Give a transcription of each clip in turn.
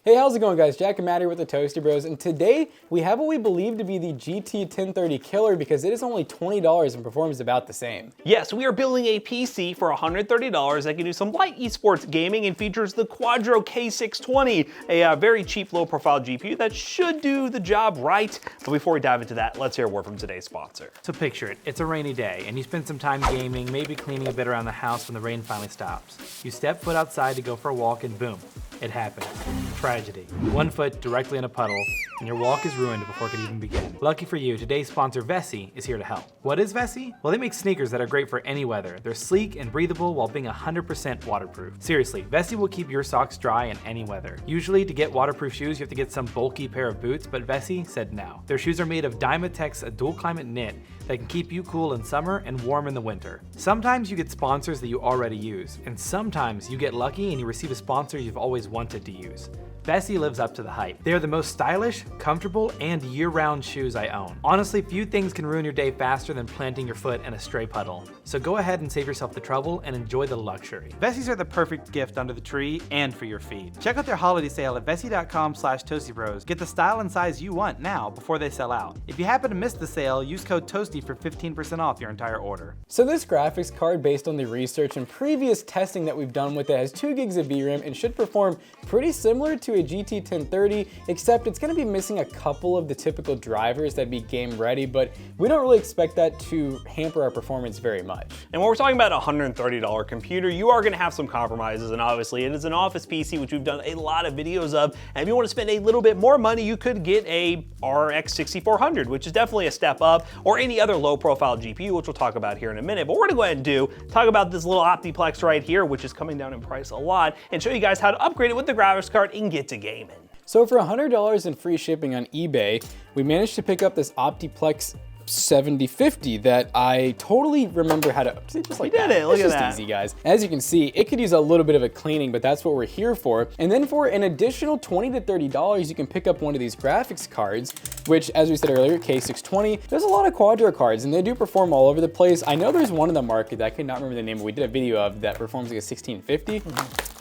Hey, how's it going, guys? Jack and Matt here with the Toasty Bros, and today we have what we believe to be the GT 1030 killer because it is only $20 and performs about the same. Yes, we are building a PC for $130 that can do some light esports gaming and features the Quadro K620, a very cheap, low-profile GPU that should do the job right. But before we dive into that, let's hear a word from today's sponsor. So picture it, it's a rainy day, and you spend some time gaming, maybe cleaning a bit around the house when the rain finally stops. You step foot outside to go for a walk, and boom, it happens. Tragedy. 1 foot directly in a puddle, and your walk is ruined before it could even begin. Lucky for you, today's sponsor, Vessi, is here to help. What is Vessi? Well, they make sneakers that are great for any weather. They're sleek and breathable while being 100% waterproof. Seriously, Vessi will keep your socks dry in any weather. Usually, to get waterproof shoes, you have to get some bulky pair of boots, but Vessi said no. Their shoes are made of Dymatex, a dual climate knit that can keep you cool in summer and warm in the winter. Sometimes you get sponsors that you already use, and sometimes you get lucky and you receive a sponsor you've always wanted to use. Vessi lives up to the hype. They are the most stylish, comfortable, and year-round shoes I own. Honestly, few things can ruin your day faster than planting your foot in a stray puddle. So go ahead and save yourself the trouble and enjoy the luxury. Vessis are the perfect gift under the tree and for your feet. Check out their holiday sale at vessi.com/toastybros. Get the style and size you want now before they sell out. If you happen to miss the sale, use code TOASTY for 15% off your entire order. So this graphics card, based on the research and previous testing that we've done with it, has 2 gigs of VRAM and should perform pretty similar to a GT 1030, except it's going to be missing a couple of the typical drivers that be game ready, but we don't really expect that to hamper our performance very much. And when we're talking about a $130 computer, you are going to have some compromises, and obviously it is an office PC, which we've done a lot of videos of, and if you want to spend a little bit more money, you could get a RX 6400, which is definitely a step up, or any other low-profile GPU, which we'll talk about here in a minute. But we're going to go ahead and talk about this little Optiplex right here, which is coming down in price a lot, and show you guys how to upgrade it with the graphics card and get to gaming. So for $100 and free shipping on eBay, we managed to pick up this Optiplex 7050 that I totally remember how to, just like that. Look at that. It's just easy, guys. As you can see, it could use a little bit of a cleaning, but that's what we're here for. And then for an additional $20 to $30, you can pick up one of these graphics cards, which, as we said earlier, K620. There's a lot of Quadro cards, and they do perform all over the place. I know there's one in the market that I could not remember the name, but we did a video of that performs like a 1650.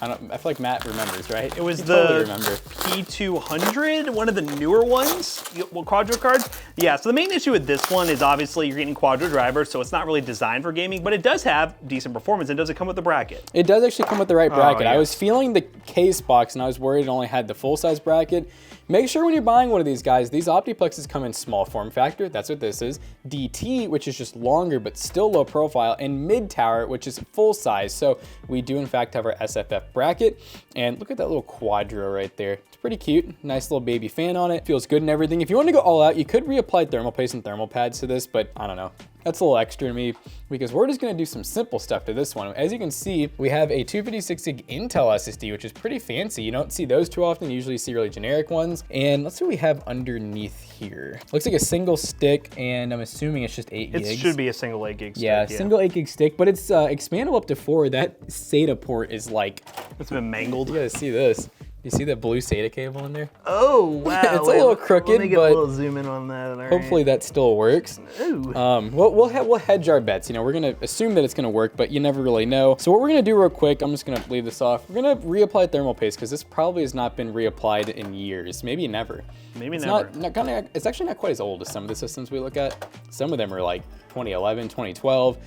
I feel like Matt remembers, right? It was the P200, one of the newer ones, Quadro cards. Yeah, so the main issue with this one is obviously you're getting Quadro drivers, so it's not really designed for gaming, but it does have decent performance. And does it come with the bracket? It does actually come with the right bracket. Yeah. I was feeling the case box and I was worried it only had the full-size bracket. Make sure when you're buying one of these guys, these Optiplexes come in small form factor, that's what this is, DT, which is just longer but still low profile, and mid tower, which is full size. So we do in fact have our SFF bracket, and look at that little Quadro right there. It's pretty cute, nice little baby fan on it, feels good and everything. If you want to go all out, you could reapply thermal paste and thermal pads to this, but I don't know. That's a little extra to me because we're just gonna do some simple stuff to this one. As you can see, we have a 256 gig Intel SSD, which is pretty fancy. You don't see those too often. You usually see really generic ones. And let's see what we have underneath here. Looks like a single stick, and I'm assuming it's just 8 gigs. It should be a single 8 gig stick. Yeah, single 8 gig stick, but it's expandable up to 4. That SATA port is like... It's been mangled. You gotta see this. You see that blue SATA cable in there? Oh, wow. It's a little crooked, let me get but a little zoom in on that. All hopefully that still works. Ooh. We'll hedge our bets. You know, we're gonna assume that it's gonna work, but you never really know. So what we're gonna do real quick, I'm just gonna leave this off. We're gonna reapply thermal paste because this probably has not been reapplied in years, maybe never. Maybe it's never. It's actually not quite as old as some of the systems we look at. Some of them are like 2011, 2012.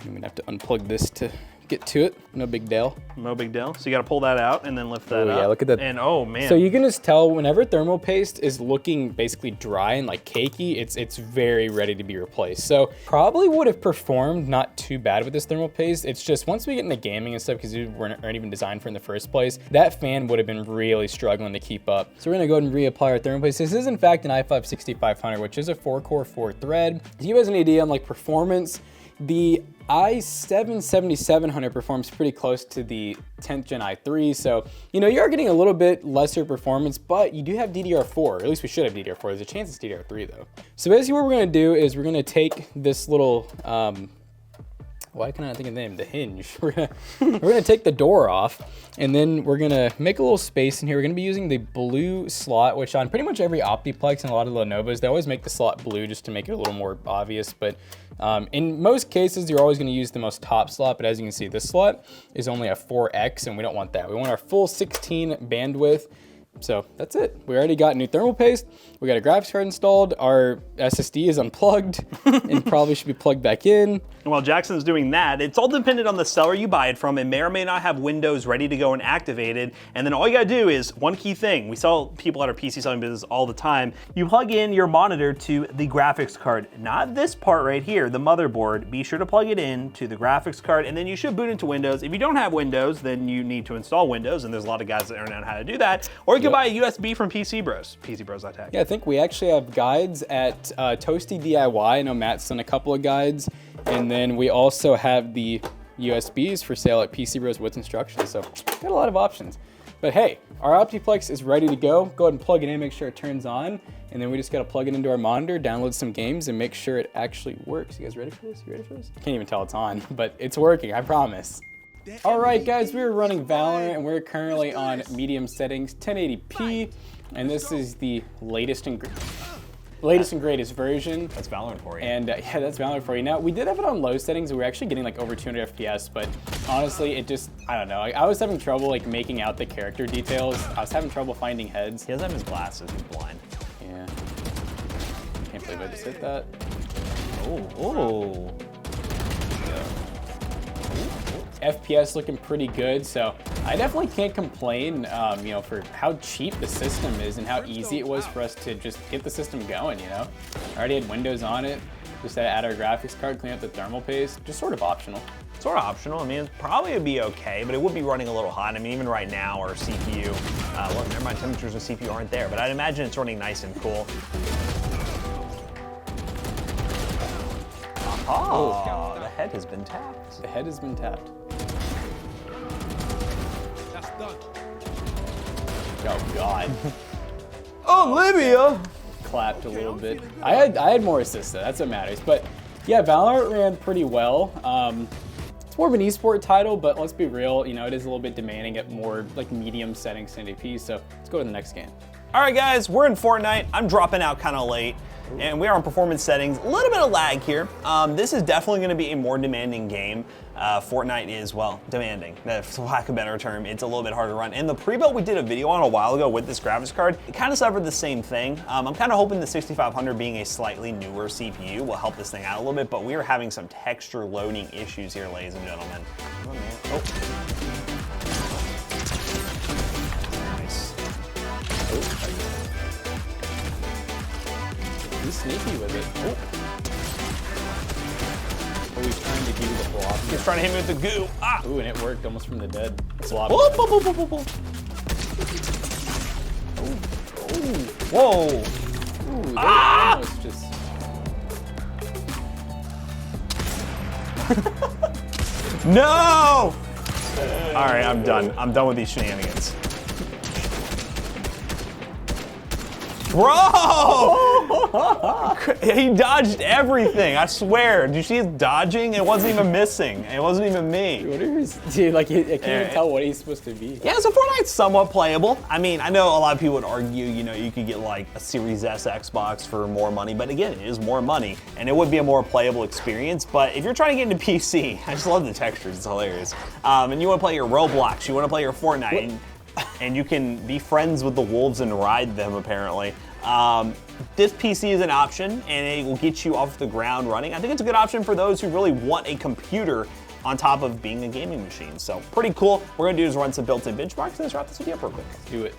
I'm gonna have to unplug this to get to it. No big deal. No big deal. So you got to pull that out and then lift that up. Yeah, look at that. And oh man. So you can just tell whenever thermal paste is looking basically dry and like cakey, it's very ready to be replaced. So probably would have performed not too bad with this thermal paste. It's just once we get into gaming and stuff, because we weren't even designed for in the first place, that fan would have been really struggling to keep up. So we're gonna go ahead and reapply our thermal paste. This is in fact an i5 6500, which is a 4-core 4-thread. To give you guys an idea on like performance, the i7 7700 performs pretty close to the 10th gen i3, so you know you are getting a little bit lesser performance, but you do have DDR4, or at least we should have DDR4. There's a chance it's DDR3 though. So basically what we're gonna do is we're gonna take this little why can I not think of the name? The hinge. We're gonna take the door off, and then we're gonna make a little space in here. We're gonna be using the blue slot, which on pretty much every Optiplex and a lot of Lenovo's, they always make the slot blue just to make it a little more obvious. But in most cases, you're always gonna use the most top slot. But as you can see, this slot is only a 4X, and we don't want that. We want our full 16 bandwidth. So that's it. We already got new thermal paste. We got a graphics card installed. Our SSD is unplugged and probably should be plugged back in. And while Jackson's doing that, it's all dependent on the seller you buy it from. It may or may not have Windows ready to go and activated. And then all you gotta do is one key thing. We sell people at our PC selling business all the time. You plug in your monitor to the graphics card, not this part right here, the motherboard. Be sure to plug it in to the graphics card, and then you should boot into Windows. If you don't have Windows, then you need to install Windows, and there's a lot of guys that don't know how to do that. Or you can buy a USB from PC Bros, PCBros.tech. Yeah, I think we actually have guides at Toasty DIY. I know Matt's done a couple of guides. And then we also have the USBs for sale at PC Bros with instructions. So got a lot of options. But hey, our Optiplex is ready to go. Go ahead and plug it in, make sure it turns on. And then we just gotta plug it into our monitor, download some games, and make sure it actually works. You guys ready for this? You ready for this? I can't even tell it's on, but it's working, I promise. All right, guys, we're running Valorant, and we're currently on medium settings, 1080p, and this is the latest and greatest version. That's Valorant for you. And yeah, that's Valorant for you. Now, we did have it on low settings. We were actually getting like over 200 FPS, but honestly, it just, I don't know. I was having trouble like making out the character details. I was having trouble finding heads. He doesn't have his glasses, he's blind. Yeah. Can't believe I just hit that. Oh. FPS looking pretty good, so I definitely can't complain, you know, for how cheap the system is and how easy it was for us to just get the system going, you know? I already had Windows on it, just had to add our graphics card, clean up the thermal paste, just sort of optional. Sort of optional. I mean, it probably would be okay, but it would be running a little hot. I mean, even right now, our CPU, well, never mind, temperatures of CPU aren't there, but I'd imagine it's running nice and cool. Oh, the head has been tapped. The head has been tapped. That's done. Oh God. Olivia! Clapped a little bit. I had more assists though, that's what matters. But yeah, Valorant ran pretty well. It's more of an esport title, but let's be real, you know, it is a little bit demanding at more like medium settings 1080p, so let's go to the next game. All right, guys, we're in Fortnite. I'm dropping out kind of late, and we are on performance settings. A little bit of lag here. This is definitely going to be a more demanding game. Fortnite is, well, demanding, for lack of a better term. It's a little bit harder to run. And the pre-built we did a video on a while ago with this graphics card, it kind of suffered the same thing. I'm kind of hoping the 6500 being a slightly newer CPU will help this thing out a little bit, but we are having some texture loading issues here, ladies and gentlemen. Oh, man. Oh. He's sneaky with it. Oh, he's trying to do the block. He's trying to hit me with the goo. Ah! Ooh, and it worked almost from the dead. It's a lot. Whoop, whoop, whoop, whoop, whoop. Whoa! Ooh, Ah! Almost just. No! All right, I'm done. I'm done with these shenanigans. Bro! He dodged everything, I swear. Did you see his dodging? It wasn't even missing. It wasn't even me. What are his, dude, like, I can't even tell what he's supposed to be. Yeah, so Fortnite's somewhat playable. I mean, I know a lot of people would argue, you know, you could get like a Series S Xbox for more money, but again, it is more money, and it would be a more playable experience. But if you're trying to get into PC, I just love the textures, it's hilarious. And you wanna play your Roblox, you wanna play your Fortnite, and you can be friends with the wolves and ride them, apparently. This PC is an option, and it will get you off the ground running. I think it's a good option for those who really want a computer on top of being a gaming machine. So pretty cool. What we're gonna do is run some built-in benchmarks and let's wrap this video up real quick. Let's do it.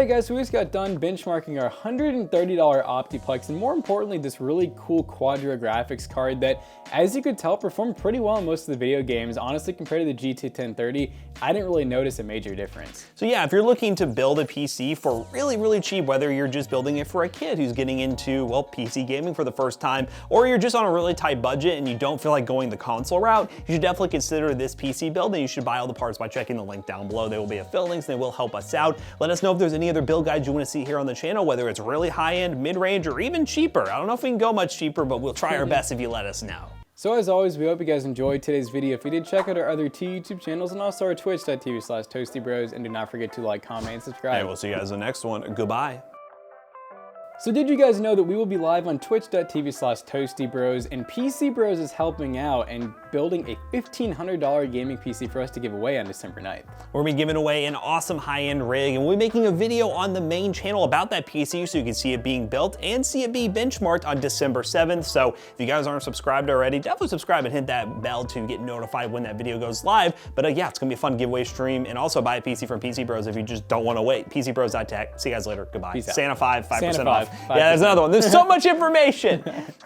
Alright guys, so we just got done benchmarking our $130 Optiplex, and more importantly, this really cool Quadro graphics card that, as you could tell, performed pretty well in most of the video games. Honestly, compared to the GT 1030, I didn't really notice a major difference. So yeah, if you're looking to build a PC for really, really cheap, whether you're just building it for a kid who's getting into, well, PC gaming for the first time, or you're just on a really tight budget and you don't feel like going the console route, you should definitely consider this PC build, and you should buy all the parts by checking the link down below. They will be affiliate links, and they will help us out. Let us know if there's any other build guides you want to see here on the channel, whether it's really high-end, mid-range, or even cheaper. I don't know if we can go much cheaper, but we'll try our best if you let us know. So as always, we hope you guys enjoyed today's video. If you did, check out our other two YouTube channels and also our twitch.tv/toastybros, and do not forget to like, comment, and subscribe. And we'll see you guys in the next one. Goodbye. So did you guys know that we will be live on twitch.tv/toastybros, and PC Bros is helping out and building a $1,500 gaming PC for us to give away on December 9th. We're gonna be giving away an awesome high-end rig, and we'll be making a video on the main channel about that PC so you can see it being built and see it be benchmarked on December 7th. So if you guys aren't subscribed already, definitely subscribe and hit that bell to get notified when that video goes live. But yeah, it's gonna be a fun giveaway stream, and also buy a PC from PC Bros if you just don't wanna wait. PCBros.tech. See you guys later. Goodbye. Peace out. Santa 5, 5% Santa off. 5, Yeah, there's another one. There's so much information.